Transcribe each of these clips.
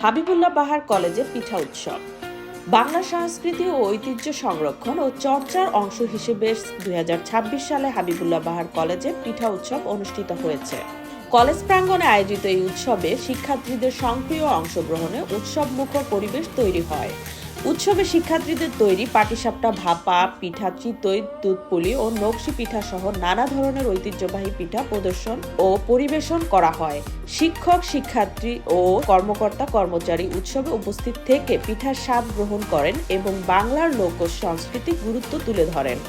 হাবিবুল্লাহ বাহার কলেজে পিঠা উৎসব বাংলা সংস্কৃতি ও ঐতিহ্য সংরক্ষণ ও চর্চার অংশ হিসেবে 2026 সালে হাবিবুল্লাহ বাহার কলেজে পিঠা উৎসব অনুষ্ঠিত হয়েছে। কলেজ প্রাঙ্গণে আয়োজিত এই উৎসবে শিক্ষার্থীদের সক্রিয় অংশগ্রহণে উৎসবমুখর পরিবেশ তৈরি হয়। উৎসবে শিক্ষার্থীদের তৈরি পাটিসাপটা, ভাপা পিঠা, চিতই, দুধপুলি ও নকশি পিঠা সহ নানা ধরনের ঐতিহ্যবাহী পিঠা প্রদর্শন ও পরিবেশন করা হয়। শিক্ষক, শিক্ষার্থী ও কর্মকর্তা কর্মচারী উৎসবে উপস্থিত থেকে পিঠার স্বাদ গ্রহণ করেন এবং বাংলার লোক সংস্কৃতির গুরুত্ব তুলে ধরেন।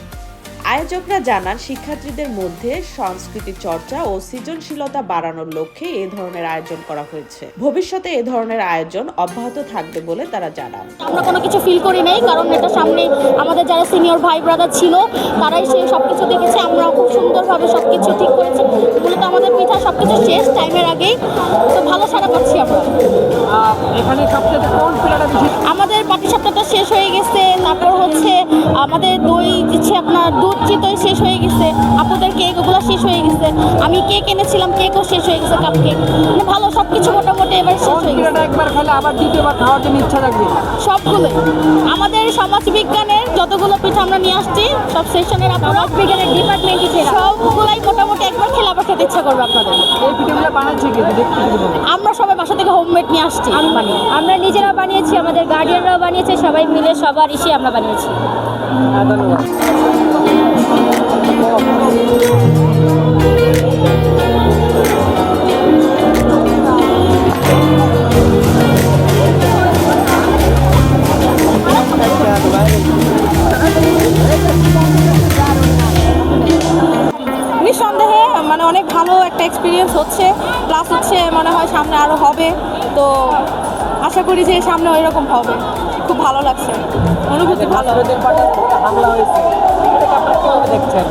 আয়োজকরা জানান, শিক্ষার্থীদের মধ্যে সংস্কৃতি চর্চা ও সৃজনশীলতা বাড়ানোর লক্ষ্যে এ ধরনের আয়োজন করা হয়েছে। ভবিষ্যতে এ ধরনের আয়োজন অব্যাহত থাকবে বলে তারা জানান। আমরা কোনো কিছু ফিল করি নাই, কারণ এটা সামনে আমাদের যারা সিনিয়র ভাই ব্রাদার ছিল তারাই সেই সবকিছু দেখেছে। আমরা খুব সুন্দরভাবে সবকিছু ঠিক করেছি। মূলত আমাদের পিঠা সবকিছু শেষ টাইমের আগেই, তো ভালো সাড়া পাচ্ছি আমরা। এখানে সবচেয়ে কোন পিঠাটা বেশি? আমাদের পাটিসাপটাটা শেষ হয়ে গেছে, তারপর হচ্ছে আমাদের দই দিচ্ছে, আপনার দুধ চিতই শেষ হয়ে গেছে, আপুদের কেক ওগুলো শেষ হয়ে গেছে। আমি কেক এনেছিলাম, কেকও শেষ হয়ে গেছে, কাপ কেক। মানে ভালো সবকিছু মোটামুটি এবার শেষ হয়ে গেছে। একবার খেলে আবার দ্বিতীয়বার খাওয়ার জন্য ইচ্ছা থাকবে। সবগুলোই আমাদের সমাজ বিজ্ঞানের যতগুলো পিঠা আমরা নিয়ে আসছি সব সেশনের সমাজ বিজ্ঞানের ডিপার্টমেন্টই ছিল, সবগুলাই মোটামুটি একবার খেলে আবার খেতে ইচ্ছা করবে আপনাদের। এই পিঠাগুলো বানাচ্ছে কি দেখতে? আমরা সবাই বাসা থেকে হোমমেড নিয়ে আসছি। আমরা নিজেরা বানিয়েছি, আমাদের গার্ডিয়ানরাও বানিয়েছে, সবাই মিলে সবার ইসে আমরা বানিয়েছি। ধন্যবাদ। নিঃসন্দেহে মানে অনেক ভালো একটা এক্সপিরিয়েন্স হচ্ছে, প্লাস হচ্ছে মনে হয় সামনে আরও হবে। তো আশা করি যে সামনে ওই রকম হবে। খুব ভালো লাগছে, অনুভূতি ভালো। হামলা হয়েছে, এটাকে আপনারা কিভাবে দেখছেন?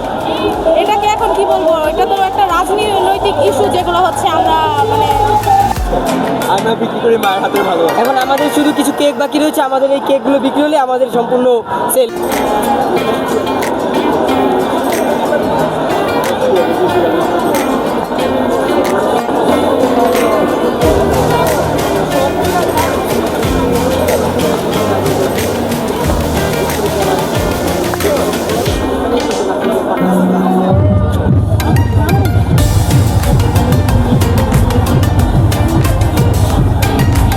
এটাকে এখন কি বলবো, এটা তো একটা রাজনৈতিক ইস্যু যেগুলো হচ্ছে আমরা মানে আমরা বিক্রি করি মায়ের হাতের ভালো। এখন আমাদের শুধু কিছু কেক বাকি রয়েছে, আমাদের এই কেকগুলো বিক্রি হলে আমাদের সম্পূর্ণ সেল।